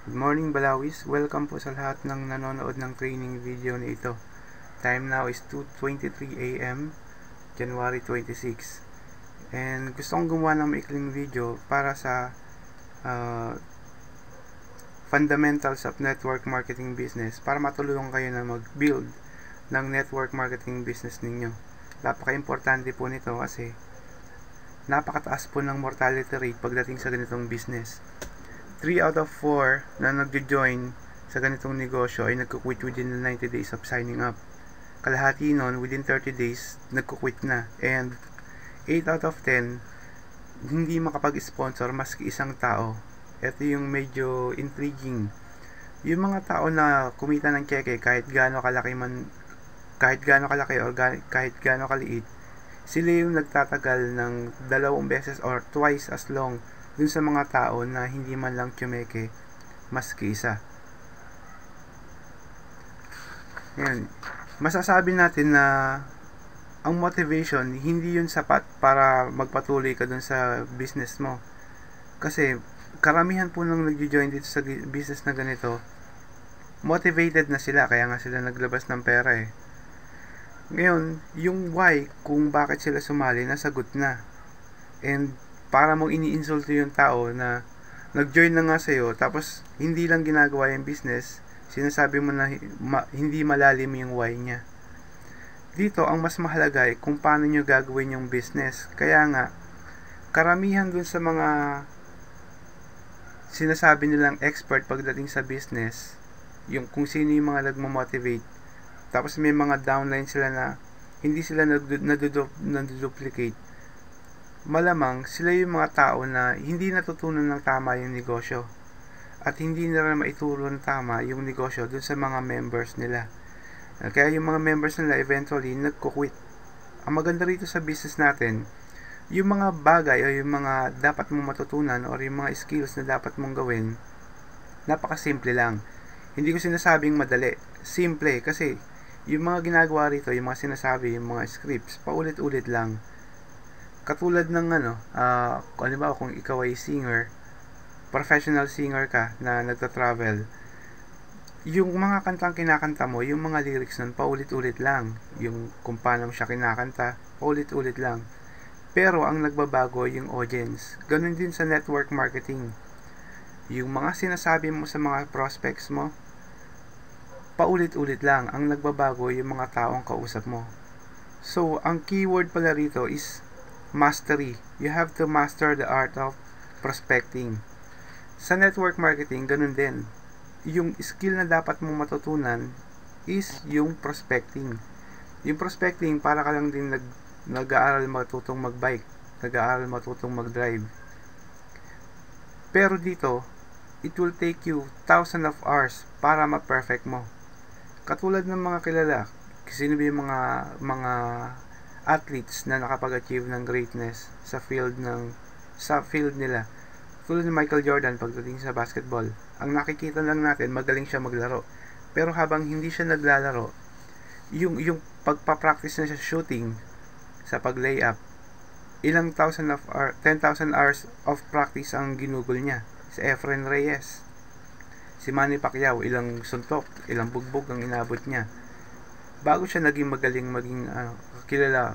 Good morning Balawis, welcome po sa lahat ng nanonood ng training video na ito. Time now is 2:23 AM, January 26. And gusto kong gumawa ng maikling video para sa uh, fundamentals of network marketing business para matulungan kayo na mag-build ng network marketing business ninyo. Napaka-importante po nito kasi napakataas po ng mortality rate pagdating sa ganitong business. 3 out of 4 na nagjo-join sa ganitong negosyo ay nagko-quit within the 90 days of signing up. Kalahati nun, within 30 days, nagko-quit na. And 8 out of 10, hindi makapag-sponsor maski isang tao. Ito yung medyo intriguing. Yung mga tao na kumita ng cheque kahit gaano kalaki o kahit gaano kaliit, sila yung nagtatagal ng 2 beses or twice as long dun sa mga tao na hindi man lang tsumeke maski isa. Yan. Masasabi natin na ang motivation hindi yun sapat para magpatuloy ka dun sa business mo. Kasi karamihan po nang nagjo-join dito sa business na ganito, motivated na sila, kaya nga sila naglabas ng pera eh. Ngayon, yung why kung bakit sila sumali, nasagot na. And para mong iniinsulto yung tao na nag-join na nga sa'yo, tapos hindi lang ginagawa yung business, sinasabi mo na hindi malalim yung why niya. Dito, ang mas mahalaga ay kung paano nyo gagawin yung business. Kaya nga, karamihan dun sa mga sinasabi nilang expert pagdating sa business, yung kung sino yung mga nagmamotivate, tapos may mga downline sila na hindi sila naduduplicate, malamang sila yung mga tao na hindi natutunan ng tama yung negosyo at hindi nila maituro ng tama yung negosyo dun sa mga members nila. Kaya yung mga members nila eventually nagko-quit. Ang maganda rito sa business natin, yung mga bagay o yung mga dapat mong matutunan o yung mga skills na dapat mong gawin, napakasimple lang. Hindi ko sinasabing madali, simple, kasi yung mga ginagawa rito, yung mga sinasabi, yung mga scripts, paulit-ulit lang. Katulad ng kung ikaw ay singer, professional singer ka na nagta-travel, yung mga kantang kinakanta mo, yung mga lyrics nun, paulit-ulit lang. Yung kung paano siya kinakanta, paulit-ulit lang. Pero ang nagbabago yung audience. Ganun din sa network marketing. Yung mga sinasabi mo sa mga prospects mo, paulit-ulit lang. Ang nagbabago yung mga taong kausap mo. So, ang keyword pala rito is mastery. You have to master the art of prospecting. Sa network marketing, ganun din. Yung skill na dapat mong matutunan is yung prospecting. Yung prospecting, para ka lang din nag-aaral matutong magbike, nag-aaral matutong mag-drive. Pero dito, it will take you thousands of hours para ma-perfect mo. Katulad ng mga kilala, sino ba yung mga athletes na nakapag-achieve ng greatness sa field nila. Tulad ni Michael Jordan pagdating sa basketball. Ang nakikita lang natin, magaling siya maglaro. Pero habang hindi siya naglalaro, yung pagpa-practice na siya shooting sa pag-layup, ilang 10,000 hours of practice ang ginugol niya. Si Efren Reyes, si Manny Pacquiao, ilang suntok, ilang bugbog ang inabot niya bago siya maging kilala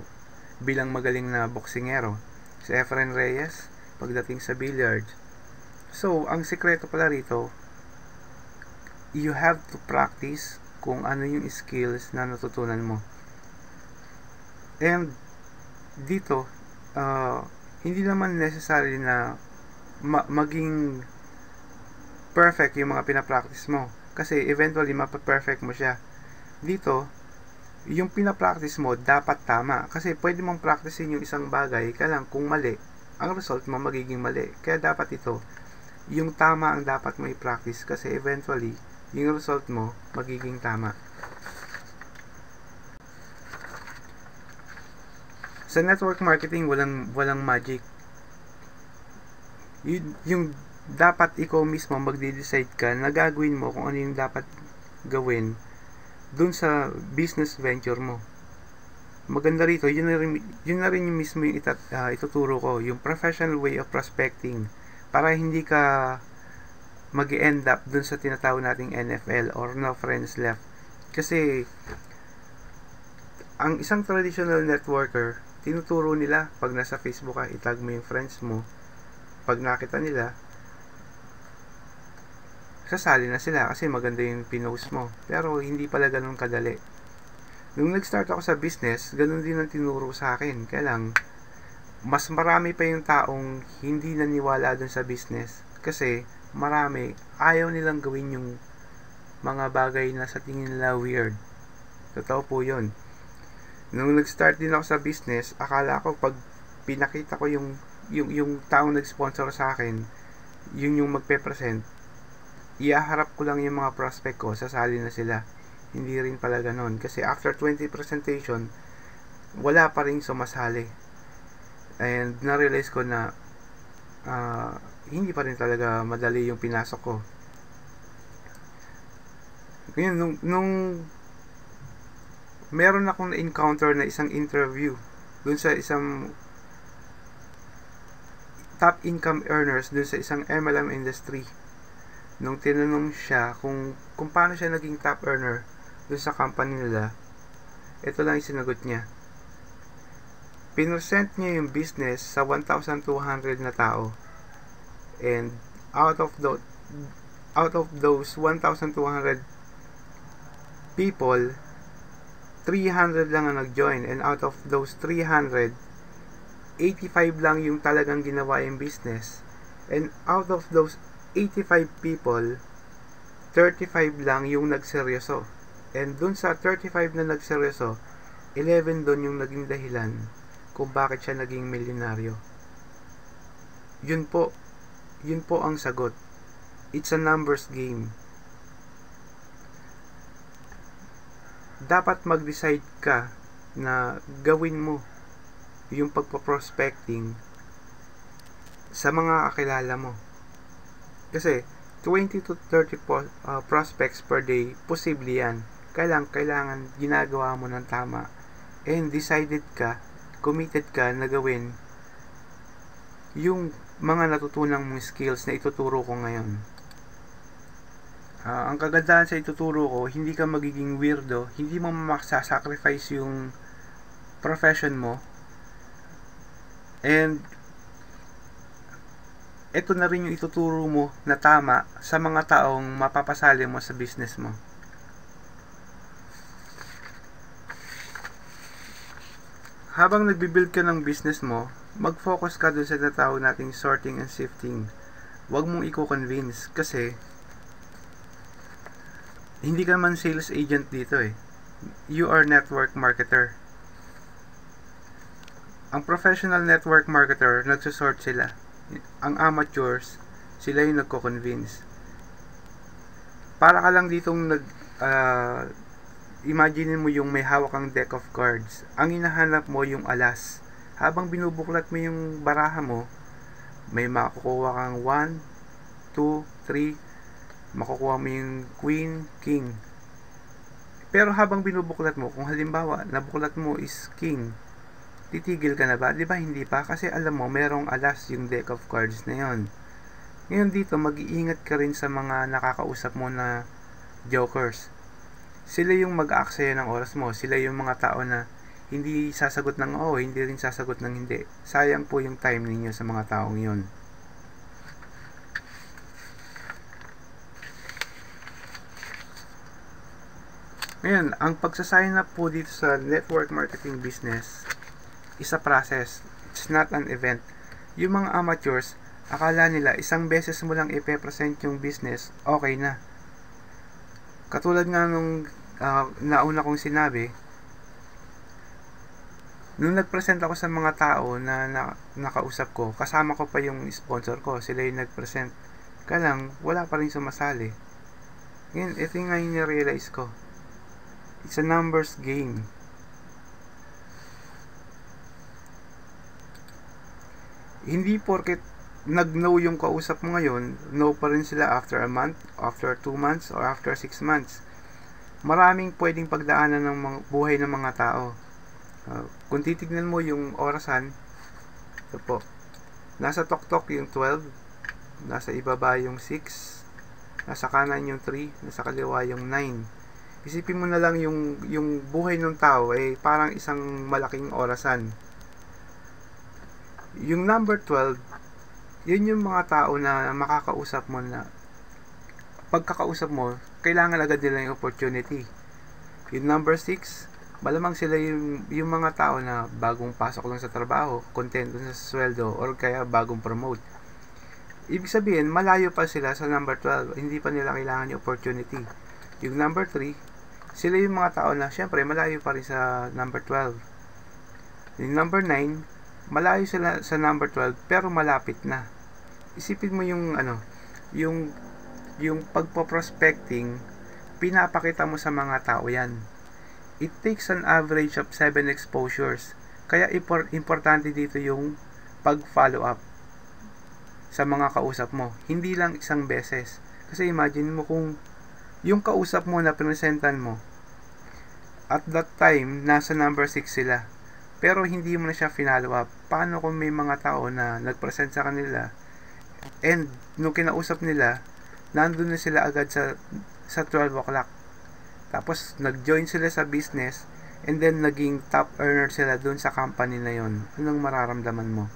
bilang magaling na boksingero. Si Efren Reyes pagdating sa billiards. So, ang sikreto pala rito, you have to practice kung ano yung skills na natutunan mo. And dito, hindi naman necessary na maging perfect yung mga pinapractice mo. Kasi eventually, mapaperfect mo siya. Dito, yung pinapractice mo dapat tama. Kasi pwede mong practicein yung isang bagay, kaya lang kung mali, ang result mo magiging mali. Kaya dapat ito, yung tama ang dapat mo i-practice kasi eventually, yung result mo magiging tama. Sa network marketing, walang magic. Yung dapat ikaw mismo magde-decide ka na gagawin mo kung ano yung dapat gawin dun sa business venture mo. Maganda rito, yun na rin yung mismo yung ituturo ko, yung professional way of prospecting, para hindi ka mag-end up dun sa tinatawag nating NFL or no friends left. Kasi ang isang traditional networker, tinuturo nila pag nasa Facebook ka, itag mo yung friends mo. Pag nakita nila, sasali na sila kasi maganda yung pinost mo. Pero hindi pala ganun kadali. Nung nag-start ako sa business, ganun din ang tinuro sa akin. Kaya lang, mas marami pa yung taong hindi naniwala dun sa business. Kasi marami, ayaw nilang gawin yung mga bagay na sa tingin nila weird. Totoo po yun. Nung nag-start din ako sa business, akala ko pag pinakita ko yung taong nag-sponsor sa akin, yun yung magpe-present, iaharap ko lang yung mga prospect ko, sasali na sila. Hindi rin pala ganon. Kasi after 20 presentation, wala pa rin sumasali. And na-realize ko na hindi pa rin talaga madali yung pinasok ko. Ngayon, nung meron akong na-encounter na isang interview dun sa isang top income earners dun sa isang MLM industry. Nung tinanong siya kung paano siya naging top earner dun sa company nila, ito lang yung sinagot niya. Pinresent niya yung business sa 1,200 na tao. And out of those 1,200 people, 300 lang ang nag-join. And out of those 300, 85 lang yung talagang ginawa yung business. And out of those 85 people, 35 lang yung nagseryoso. And dun sa 35 na nagseryoso, 11 dun yung naging dahilan kung bakit siya naging milyonaryo. Yun po ang sagot. It's a numbers game. Dapat mag-decide ka na gawin mo yung pagpo-prospecting sa mga kakilala mo. Kasi 20 to 30 prospects per day, posible yan. Kailangan ginagawa mo ng tama. And decided ka, committed ka na gawin yung mga natutunang mong skills na ituturo ko ngayon. Ang kagandahan sa ituturo ko, hindi ka magiging weirdo, hindi mo maksasacrifice yung profession mo. And ito na rin yung ituturo mo na tama sa mga taong mapapasali mo sa business mo. Habang nagbibuild ka ng business mo, mag-focus ka dun sa tinatawag nating sorting and sifting. Huwag mong i-convince kasi hindi ka man sales agent dito eh. You are network marketer. Ang professional network marketer, nagsusort sila. Ang amateurs, sila yung nagko-convince. Para ka lang ditong imagine mo yung may hawak kang deck of cards. Ang hinahanap mo yung alas. Habang binubuklat mo yung baraha mo, may makukuha kang 1, 2, 3, makukuha mo yung queen, king. Pero habang binubuklat mo, kung halimbawa, nabuklat mo is king, titigil ka na ba? Di ba hindi pa? Kasi alam mo, merong alas yung deck of cards na yon. Ngayon dito, mag-iingat ka rin sa mga nakakausap mo na jokers. Sila yung mag-aaksaya ng oras mo. Sila yung mga tao na hindi sasagot ng oo, hindi rin sasagot ng hindi. Sayang po yung time ninyo sa mga taong yon. Ngayon, ang pagsasign up po dito sa network marketing business is a process. It's not an event. Yung mga amateurs, akala nila isang beses mo lang ipe-present yung business, okay na. Katulad nga nung nauna kong sinabi, nung nag-present ako sa mga tao na nakausap ko, kasama ko pa yung sponsor ko, sila yung nag-present. Kaya lang, wala pa rin sumasali. Ngayon, ito yung nga yung na-realize ko. It's a numbers game. Hindi porket nag-no yung kausap mo ngayon, no pa rin sila after a month, after 2 months, or after 6 months. Maraming pwedeng pagdaanan ng buhay ng mga tao. Kung titignan mo yung orasan, ito po, nasa tok-tok yung 12, nasa ibaba yung 6, nasa kanan yung 3, nasa kaliwa yung 9. Isipin mo na lang yung buhay ng tao ay parang isang malaking orasan. Yung number 12, yun yung mga tao na makakausap mo na pagkakausap mo, kailangan agad nila yung opportunity. Yung number 6, malamang sila yung mga tao na bagong pasok lang sa trabaho, contento sa sweldo, or kaya bagong promote. Ibig sabihin, malayo pa sila sa number 12, hindi pa nila kailangan yung opportunity. Yung number 3, sila yung mga tao na syempre malayo pa rin sa number 12. Yung number 9, malayo sila sa number 12 pero malapit na. Isipin mo yung yung pagpo-prospecting, pinapakita mo sa mga tao yan. It takes an average of 7 exposures. Kaya importante dito yung pag-follow up sa mga kausap mo. Hindi lang isang beses. Kasi imagine mo kung yung kausap mo na pinesentan mo, at that time, nasa number 6 sila. Pero hindi mo na siya follow up. Paano kung may mga tao na nag-present sa kanila and nung kinausap nila, nandun na sila agad sa 12 o'clock. Tapos, nag-join sila sa business and then naging top earner sila dun sa company na yon. Anong mararamdaman mo?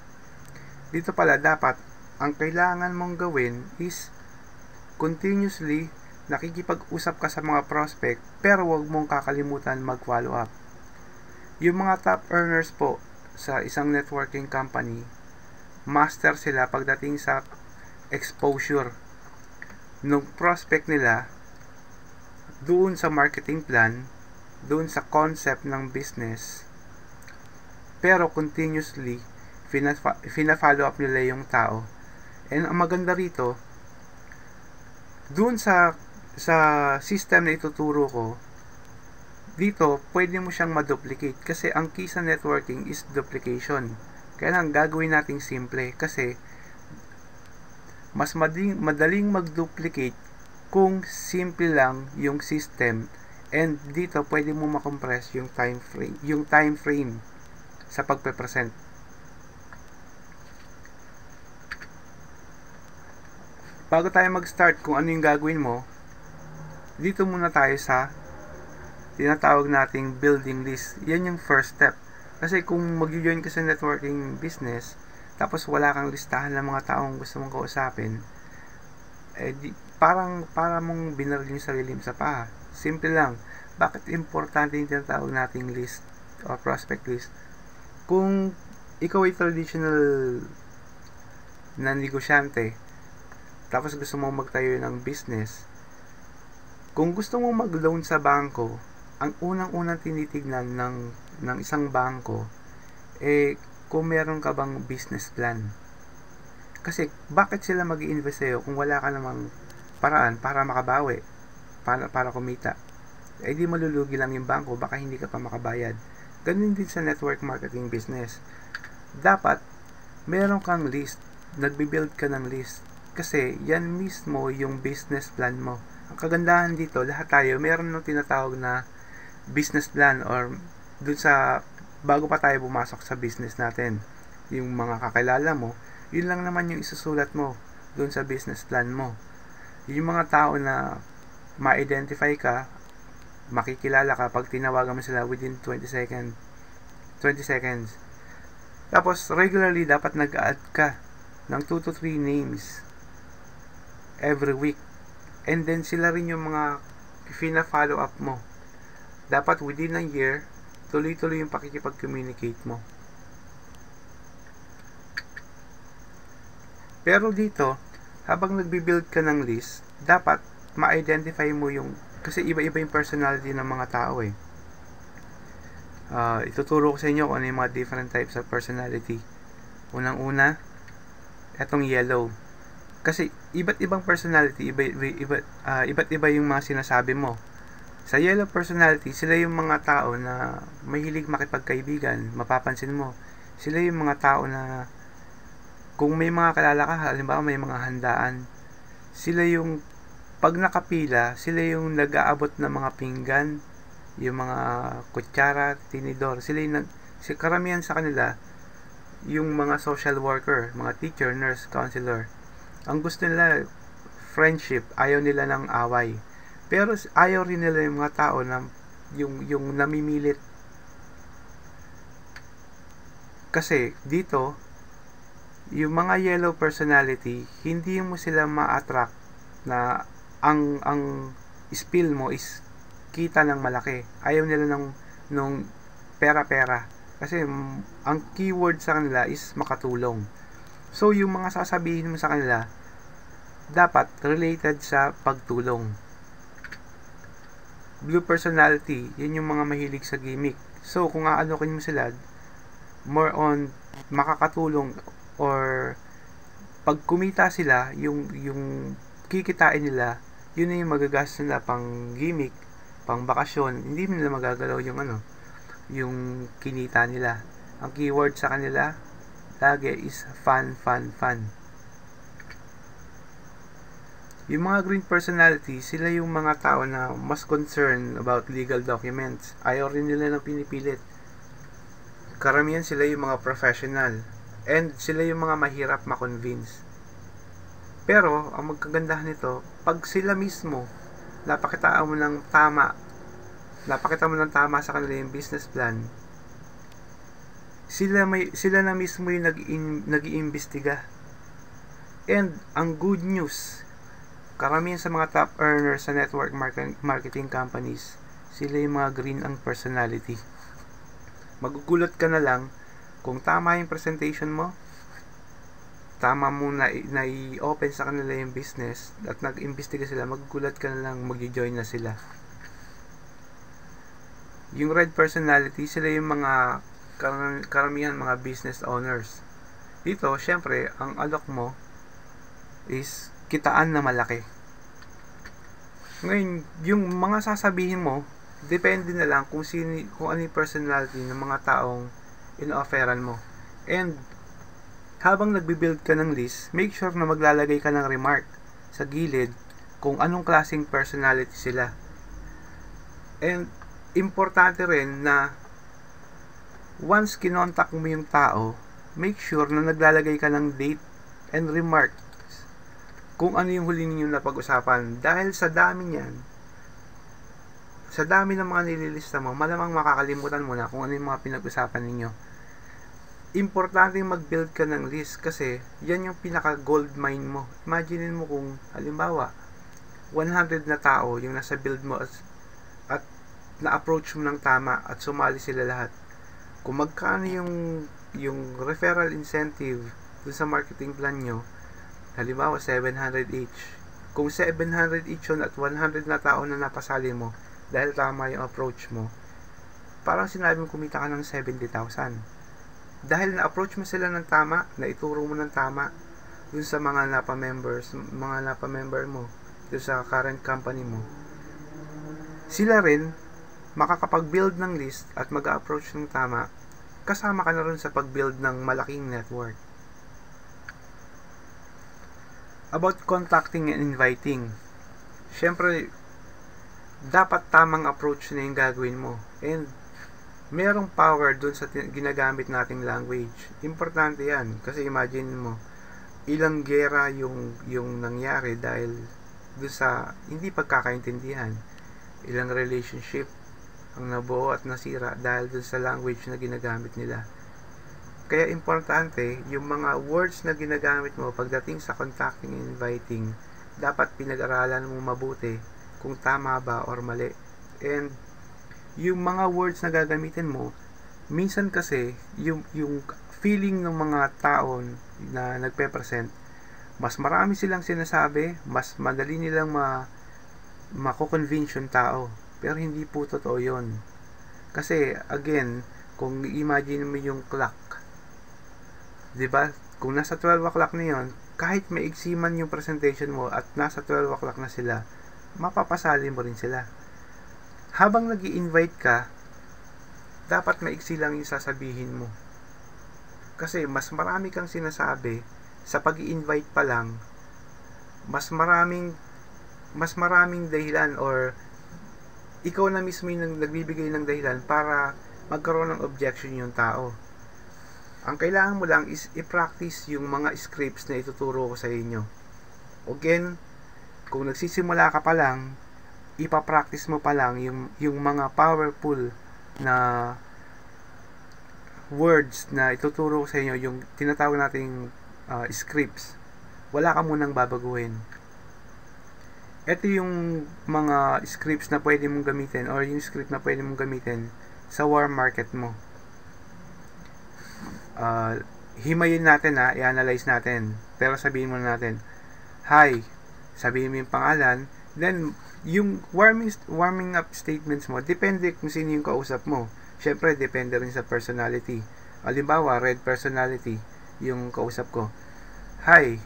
Dito pala, dapat, ang kailangan mong gawin is continuously nakikipag-usap ka sa mga prospect pero wag mong kakalimutan mag-follow up. Yung mga top earners po sa isang networking company, master sila pagdating sa exposure ng prospect nila doon sa marketing plan, doon sa concept ng business, pero continuously fina-follow up nila yung tao. And ang maganda rito, doon sa system na ituturo ko, dito pwede mo siyang ma-duplicate kasi ang key sa networking is duplication. Kaya lang gagawin nating simple kasi mas madaling mag-duplicate kung simple lang yung system, and dito pwede mo ma-compress yung time frame sa pagpe-present. Bago tayo mag-start kung ano yung gagawin mo, dito muna tayo sa tinatawag nating building list. Yan yung first step. Kasi kung mag-join ka sa networking business, tapos wala kang listahan ng mga taong gusto mong kausapin, para mong binaril yung sarili mo sa paa. Simple lang. Bakit importante yung tinatawag nating list or prospect list? Kung ikaw ay traditional na negosyante, tapos gusto mong magtayo ng business, kung gusto mong mag-loan sa bangko, ang unang-unang tinitignan ng isang bangko, kung meron ka bang business plan. Kasi, bakit sila mag-i-invest sa'yo kung wala ka namang paraan para makabawi, para kumita? Di malulugi lang yung bangko, baka hindi ka pa makabayad. Ganun din sa network marketing business. Dapat, meron kang list, nagbi-build ka ng list. Kasi, yan mismo yung business plan mo. Ang kagandahan dito, lahat tayo, meron nung tinatawag na business plan or dun sa, bago pa tayo pumasok sa business natin, yung mga kakilala mo, yun lang naman yung isusulat mo dun sa business plan mo. Yung mga tao na ma-identify ka, makikilala ka pag tinawagan mo sila within 20 seconds. Tapos, regularly, dapat nag-add ka ng 2 to 3 names every week. And then, sila rin yung mga fina-follow up mo. Dapat within a year, tuloy-tuloy yung pakikipag-communicate mo. Pero dito, habang nagbi-build ka ng list, dapat ma-identify mo yung, kasi iba-iba yung personality ng mga tao ituturo ko sa inyo kung ano yung mga different types of personality. Unang-una, etong yellow. Kasi iba't ibang personality, iba't iba yung mga sinasabi mo. Sa yellow personality, sila yung mga tao na mahilig makipagkaibigan, mapapansin mo. Sila yung mga tao na kung may mga kalala ka, halimbawa may mga handaan, sila yung pag nakapila, sila yung nag-aabot ng mga pinggan, yung mga kutsara, tinidor. Sila yung karamihan sa kanila, yung mga social worker, mga teacher, nurse, counselor. Ang gusto nila, friendship, ayaw nila ng away. Pero ayaw rin nila yung mga tao na yung namimilit. Kasi dito, yung mga yellow personality, hindi mo sila ma-attract na ang spill mo is kita ng malaki. Ayaw nila nung pera-pera. Kasi ang keyword sa kanila is makatulong. So, yung mga sasabihin mo sa kanila, dapat related sa pagtulong. Blue personality, yun yung mga mahilig sa gimmick. So, kung aalokin mo sila, more on makakatulong or pag kumita sila, yung kikitain nila, yun na yung magagastos nila pang gimmick, pang bakasyon. Hindi nila magagalaw yung kinita nila. Ang keyword sa kanila lagi is fun. Yung mga green personality, sila yung mga tao na mas concerned about legal documents. Ayaw rin nila ng pinipilit. Karamihan sila yung mga professional. And sila yung mga mahirap ma-convince. Pero, ang magkagandahan nito, pag sila mismo, napakita mo ng tama sa kanila yung business plan, sila na mismo yung nag-iimbestiga. And, ang good news, karamihan sa mga top earners sa network marketing companies, sila yung mga green ang personality. Magugulat ka na lang kung tama yung presentation mo, tama mo na i-open sa kanila yung business at nag-imbestiga sila, magugulat ka na lang mag-join na sila. Yung red personality, sila yung mga karamihan mga business owners. Dito, syempre, ang alok mo is kitaan na malaki. Ngayon, yung mga sasabihin mo, depende na lang kung ano yung personality ng mga taong in-offeran mo. And habang nagbi-build ka ng list, make sure na maglalagay ka ng remark sa gilid kung anong klaseng personality sila. And importante rin na once kinontak mo yung tao, make sure na naglalagay ka ng date and remark kung ano yung huli ninyong napag-usapan. Dahil sa dami niyan, sa dami ng mga nililista mo, malamang makakalimutan mo na kung ano yung mga pinag-usapan ninyo. Importante mag-build ka ng list kasi yan yung pinaka-gold mine mo. Imaginin mo kung, halimbawa, 100 na tao yung nasa build mo at na-approach mo ng tama at sumali sila lahat. Kung magkano yung referral incentive dun sa marketing plan nyo, halimbawa 700 each. Kung 700 each yun at 100 na tao na napasali mo dahil tama yung approach mo, parang sinabi mo kumita ka ng 70,000. Dahil na-approach mo sila ng tama, na ituro mo ng tama dun sa mga napa-member mo, dun sa current company mo, sila rin makakapag-build ng list at mag-approach ng tama, kasama ka na rin sa pag-build ng malaking network. About contacting and inviting, syempre dapat tamang approach na yung gagawin mo, and merong power dun sa ginagamit nating language. Importante yan kasi imagine mo ilang gera yung nangyari dahil dun sa hindi pagkakaintindihan, ilang relationship ang nabuo at nasira dahil dun sa language na ginagamit nila. Kaya importante, yung mga words na ginagamit mo pagdating sa contacting and inviting, dapat pinag-aralan mo mabuti kung tama ba or mali. And yung mga words na gagamitin mo, minsan kasi yung feeling ng mga tao na nagpe-present, mas marami silang sinasabi, mas madali nilang mako-convince yung tao. Pero hindi po totoo yun. Kasi again, kung imagine mo yung clock, diba? Kung nasa 12 o'clock na yun, kahit maigsi man yung presentation mo at nasa 12 o'clock na sila, mapapasali mo rin sila. Habang nag-i-invite ka, dapat maigsi lang yung sasabihin mo. Kasi mas marami kang sinasabi, sa pag-i-invite pa lang, mas maraming dahilan or ikaw na mismo yung nagbibigay ng dahilan para magkaroon ng objection yung tao. Ang kailangan mo lang is i-practice yung mga scripts na ituturo ko sa inyo. Again, kung nagsisimula ka pa lang, ipapractice mo pa lang yung mga powerful na words na ituturo ko sa inyo, yung tinatawag nating scripts. Wala ka munang babaguhin. Ito yung mga scripts na pwede mong gamitin, or yung script na pwede mong gamitin sa warm market mo. Himayin natin, i-analyze natin. Pero sabihin mo natin, hi, sabihin mo yung pangalan, then yung warming up statements mo, depende kung sino yung kausap mo. Syempre, depende rin sa personality. Halimbawa, red personality yung kausap ko. Hi,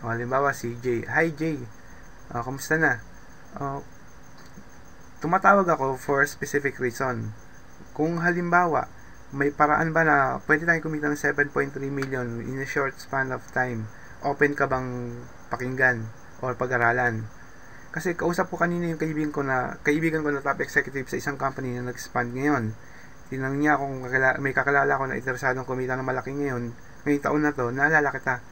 halimbawa si Jay. Hi Jay, kamusta na? Tumatawag ako for a specific reason. Kung halimbawa, may paraan ba na pwede tayong kumita ng 7.3 million in a short span of time, open ka bang pakinggan or pag-aralan? Kasi kausap ko kanina yung kaibigan ko na top executive sa isang company na nag-expand ngayon. Tinanong niya kung may kakilala ko na interesadong kumita ng malaki ngayong taon na to, naalala kita.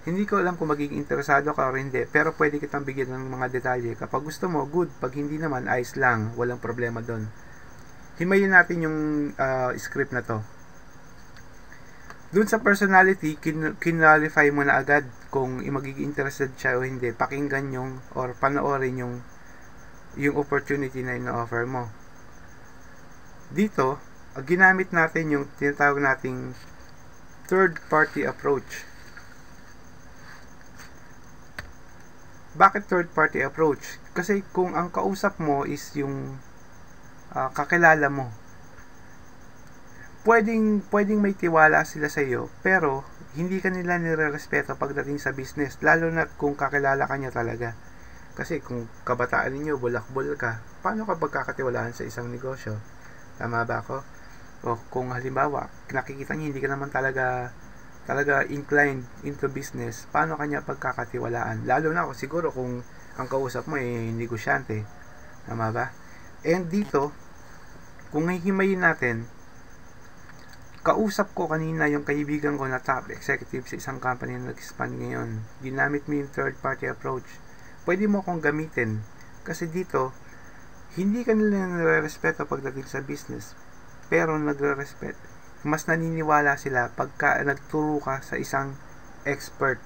Hindi ko alam kung magiging interesado ka o hindi, pero pwede kitang bigyan ng mga detalye. Kapag gusto mo, good. Pag hindi naman, ayos lang. Walang problema doon. Himayin natin yung script na to. Doon sa personality, kinalify mo na agad kung magiging interested siya o hindi. Pakinggan yung or panoorin yung opportunity na ino-offer mo. Dito, ginamit natin yung tinatawag nating third party approach. Bakit third party approach? Kasi kung ang kausap mo is yung kakilala mo, pwedeng may tiwala sila sa iyo, pero hindi ka nila nire-respeto pagdating sa business, lalo na kung kakilala ka niya talaga. Kasi kung kabataan ninyo, bulakbol ka, paano ka pagkakatiwalaan sa isang negosyo? Tama ba ako? O kung halimbawa, nakikita niya hindi ka naman talaga inclined into business, paano kanya pagkakatiwalaan? Lalo na ako siguro kung ang kausap mo negosyante. Tama ba? And dito, kung hihimayin natin, kausap ko kanina yung kaibigan ko na top executive sa isang company na nag-expand ngayon. Ginamit mo yung third party approach. Pwede mo akong gamitin. Kasi dito, hindi ka nila nire-respeto pagdating sa business. Pero nagre-respect. Mas naniniwala sila pagka nagturo ka sa isang expert.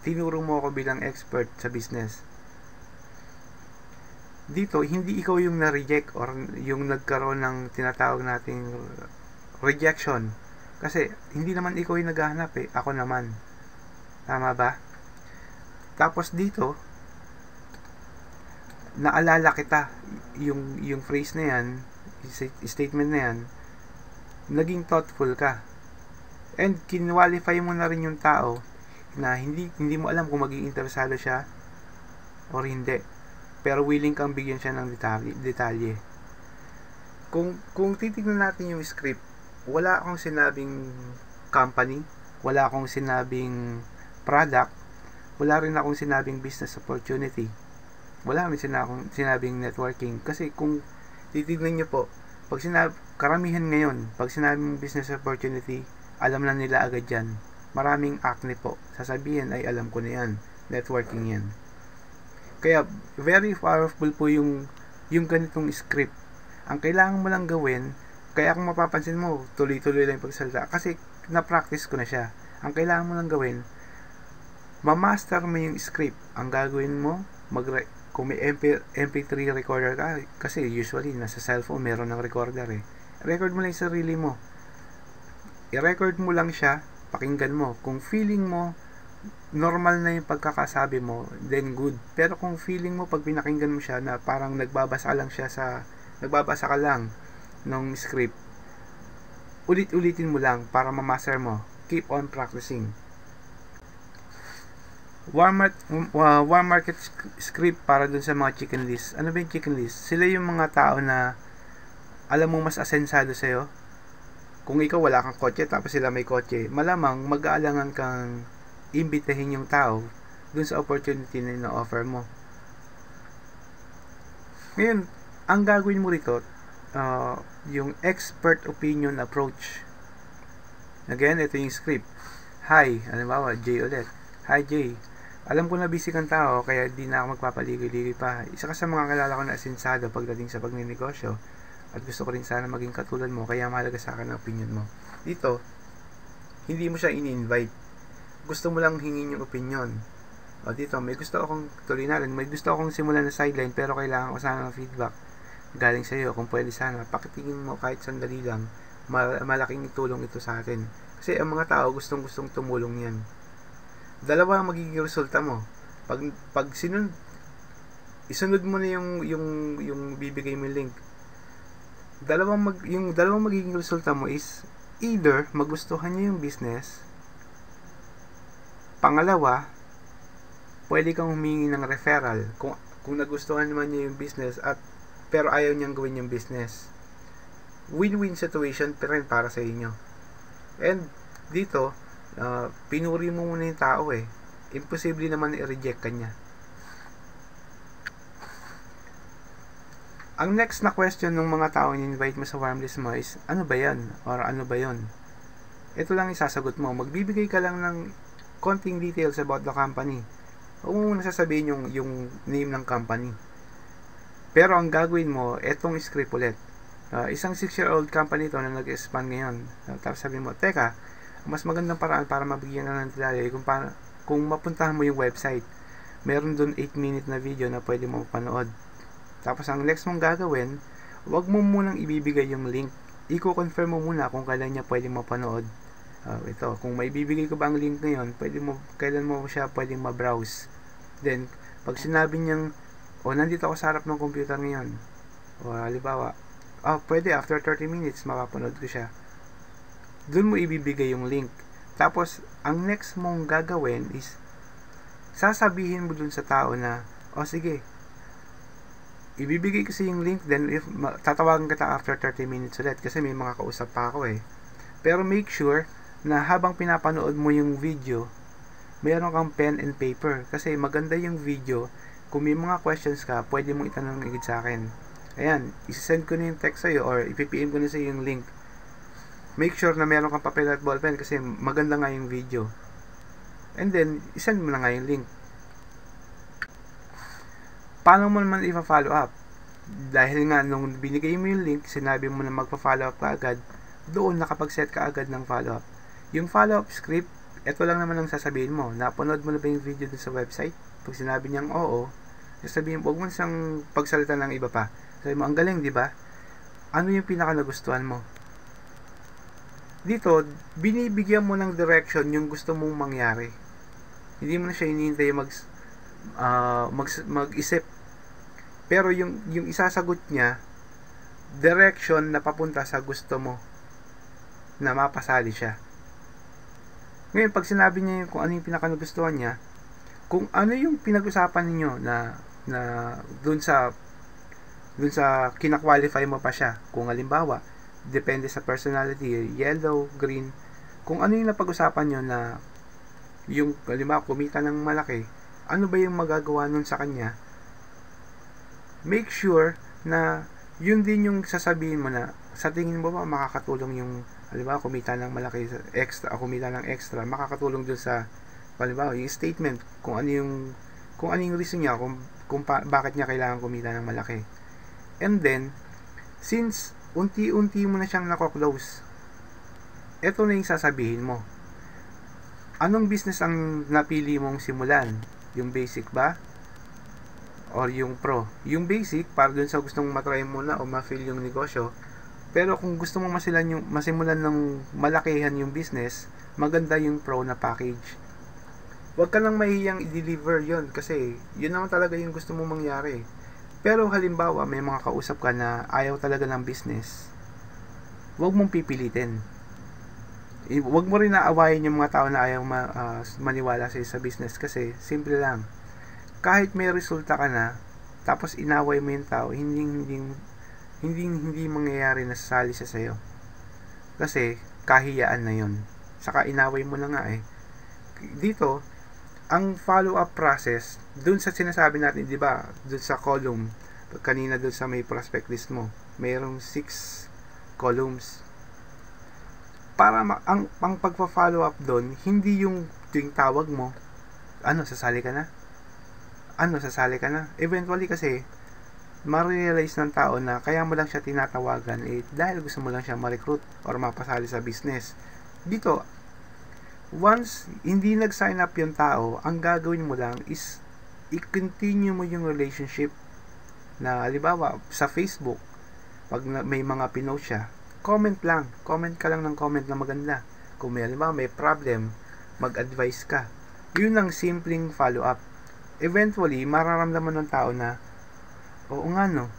Tinuro mo ako bilang expert sa business. Dito, hindi ikaw yung na-reject or yung nagkaroon ng tinatawag nating rejection. Kasi, hindi naman ikaw yung naghahanap ako naman. Tama ba? Tapos dito, naalala kita, yung phrase na yan, statement na yan, naging thoughtful ka. And, kinwalify mo na rin yung tao na hindi mo alam kung maging interesado siya or hindi. Pero willing kang bigyan siya ng detalye. Kung titignan natin yung script, wala akong sinabing company, wala akong sinabing product, wala rin akong sinabing business opportunity, wala rin sinabing networking. Kasi kung titignan nyo po, pag karamihan ngayon, pag sinabing business opportunity, alam na nila agad yan. Maraming acne po. Sasabihin ay alam ko na yan. Networking yan. Kaya, very powerful po yung ganitong script. Ang kailangan mo lang gawin, kaya kung mapapansin mo, tuloy-tuloy lang yung pagsalita. Kasi, na-practice ko na siya. Ang kailangan mo lang gawin, ma-master mo yung script. Ang gagawin mo, kung may MP3 recorder ka, kasi usually, nasa cellphone, meron ng recorder record mo lang yung sarili mo. I-record mo lang siya, pakinggan mo. Kung feeling mo, normal na yung pagkakasabi mo, then good. Pero kung feeling mo pag pinakinggan mo siya na parang nagbabasa ka lang ng script, ulit-ulitin mo lang para ma-master mo. Keep on practicing. Warm market script para dun sa mga chicken list. Ano ba yung chicken list? Sila yung mga tao na alam mo mas asensado sa'yo. Kung ikaw wala kang kotse tapos sila may kotse, malamang mag-aalangan kang imbitahin yung tao dun sa opportunity na ino-offer mo. Ngayon, ang gagawin mo rito, yung expert opinion approach. Again, ito yung script. Hi, halimbawa, Jay ulit. Hi Jay, Alam ko na busy kang tao, kaya di na ako magpapaligoy-ligoy pa. Isa ka sa mga kilala ko na asinsado pagdating sa pagninegosyo, at gusto ko rin sana maging katulad mo, kaya mahalaga sa akin ang opinion mo. Dito, hindi mo siya ini-invite. Gusto mo lang hingin yung opinion. O dito, may gusto akong tuloy na rin. May gusto akong simulan na sideline, pero kailangan ko sana ng feedback galing sa iyo. Kung pwede sana, pakitingin mo kahit sandali lang. Malaking tulong ito sa atin. Kasi ang mga tao gustong-gustong tumulong yan. Dalawa ang magiging resulta mo. Pag isunod mo na yung bibigay mo link. Yung dalawang magiging resulta mo is either magustuhan niya yung business. Pangalawa, pwede kang humingi ng referral kung nagustuhan naman niya yung business pero ayaw niyang gawin yung business. Win-win situation pa rin para sa inyo. And dito, pinuri mo muna yung tao eh. Imposible naman i-reject ka niya. Ang next na question ng mga tao in-invite mo sa warm list mo is, ano ba yan? Or ano ba yon? Ito lang isasagot mo. Magbibigay ka lang ng konting details about the company. Huwag mo muna sasabihin yung name ng company. Pero ang gagawin mo, etong script ulit. Isang 6-year-old company to na nag-expand ngayon. Tapos sabihin mo, teka, mas magandang paraan para mabigyan na ng detalye kung mapuntahan mo yung website. Meron dun 8-minute na video na pwede mo panood. Tapos ang next mong gagawin, wag mo munang ibibigay yung link. I-confirm mo muna kung kailan niya pwede mapanood. Ito, kung may bibigay ko ba ang link na yun, kailan mo siya pwedeng ma-browse. Then, pag sinabi niyang, nandito ako sa harap ng computer ngayon. O halimbawa, pwede after 30 minutes mapapanood ko siya. Doon mo ibibigay yung link. Tapos, ang next mong gagawin is, sasabihin mo dun sa tao na, sige, ibibigay kasi yung link, then tatawagan kita after 30 minutes ulit kasi may mga kausap pa ako eh. Pero make sure na habang pinapanood mo yung video, mayroon kang pen and paper kasi maganda yung video. Kung may mga questions ka, pwede mong itanong agad sa akin. Ayan, isisend ko na yung text sa'yo or ipipm ko na sa'yo yung link. Make sure na meron kang papel at ballpen kasi maganda nga yung video. And then, isend mo na nga yung link. Paano mo naman i-follow up? Dahil nga, nung binigay mo yung link, sinabi mo na magpa-follow up ka agad, doon nakapag-set ka agad ng follow up. Yung follow up script, ito lang naman ang sasabihin mo. Napanood mo na ba yung video dun sa website? Pag sinabi niyang oo, sasabihin mo, huwag mo siyang pagsalita ng iba pa. Sabi mo, ang galing, di ba? Ano yung pinaka nagustuhan mo? Dito, binibigyan mo ng direction yung gusto mong mangyari. Hindi mo na siya hinihintay mag-isip. Pero yung isasagot niya, direction na papunta sa gusto mo na mapasali siya. Ngayon, pag sinabi niya kung ano yung pinaka nagustuhan niya, kung ano yung pinag-usapan ninyo na dun sa kina-qualify mo pa siya. Kung halimbawa, depende sa personality, yellow, green, kung ano yung napag-usapan nyo na yung, halimbawa, kumita ng malaki, ano ba yung magagawa nun sa kanya? Make sure na yun din yung sasabihin mo na sa tingin mo ba makakatulong yung, halimbawa, kumita ng malaki, kumita ng extra, makakatulong dun sa, halimbawa, yung statement, kung ano yung reason niya, kung bakit niya kailangan kumita ng malaki. And then, since unti-unti mo na siyang nako-close, eto na yung sasabihin mo. Anong business ang napili mong simulan? Yung basic ba? Or yung pro? Yung basic, para dun sa gustong matry muna o ma-fill yung negosyo. Pero kung gusto mong masimulan ng malakihan yung business, maganda yung pro na package. Huwag ka lang mahihiyang i-deliver yon kasi yun naman talaga yung gusto mong mangyari. Pero halimbawa, may mga kausap ka na ayaw talaga ng business, huwag mong pipilitin. Huwag mo rin naawayin yung mga tao na ayaw maniwala sa business kasi simple lang. Kahit may resulta ka na, tapos inaway mo yung tao, hindi mangyayari na sasali siya sa'yo. Kasi kahiyaan na yun. Saka inaway mo na nga eh. Dito, ang follow-up process, dun sa sinasabi natin, di ba, dun sa column, kanina dun sa may prospect list mo, mayroong 6 columns. Para ang pagpa-follow up dun, hindi yung tuwing tawag mo, Sasali ka na? Sasali ka na? Eventually kasi, ma-realize ng tao na kaya mo lang siya tinatawagan dahil gusto mo lang siya ma-recruit or mapasali sa business. Dito, once hindi nag-sign up yung tao, ang gagawin mo lang is i-continue mo yung relationship na halimbawa sa Facebook, pag may mga pinost siya, comment ka lang ng comment na maganda. Kung may halimbawa may problem, mag-advise ka. Yun ang simpleng follow-up. Eventually, mararamdaman ng tao na, oo nga no,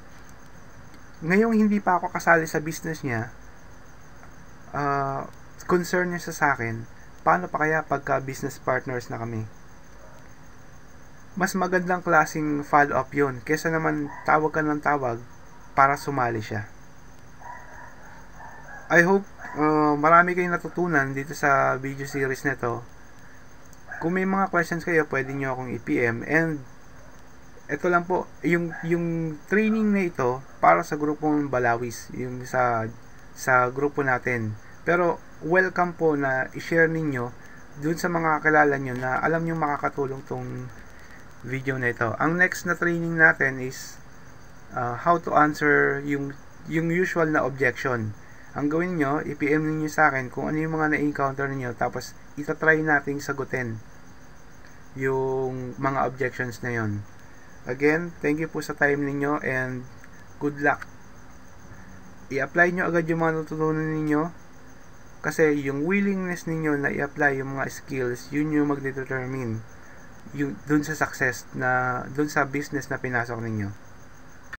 ngayong hindi pa ako kasali sa business niya, concern niya sa akin, paano pa kaya pagka business partners na kami? Mas magandang klaseng follow-up yun, kesa naman tawag ka ng tawag para sumali siya. I hope marami kayong natutunan dito sa video series nito. Kung may mga questions kayo, pwede nyo akong i-PM. And ito lang po, yung training na ito para sa grupong Balawis, yung sa grupo natin. Pero welcome po na i-share ninyo dun sa mga kakilala nyo na alam nyo makakatulong tong video na ito. Ang next na training natin is how to answer yung usual na objection. Ang gawin nyo, i-PM ninyo sa akin kung ano yung mga na-encounter ninyo, tapos itatry nating sagutin yung mga objections na yon. Again, thank you po sa time ninyo and good luck. I-apply nyo agad yung mga natutunan ninyo kasi yung willingness ninyo na i-apply yung mga skills, yun yung magdetermine dun sa success na dun sa business na pinasok ninyo.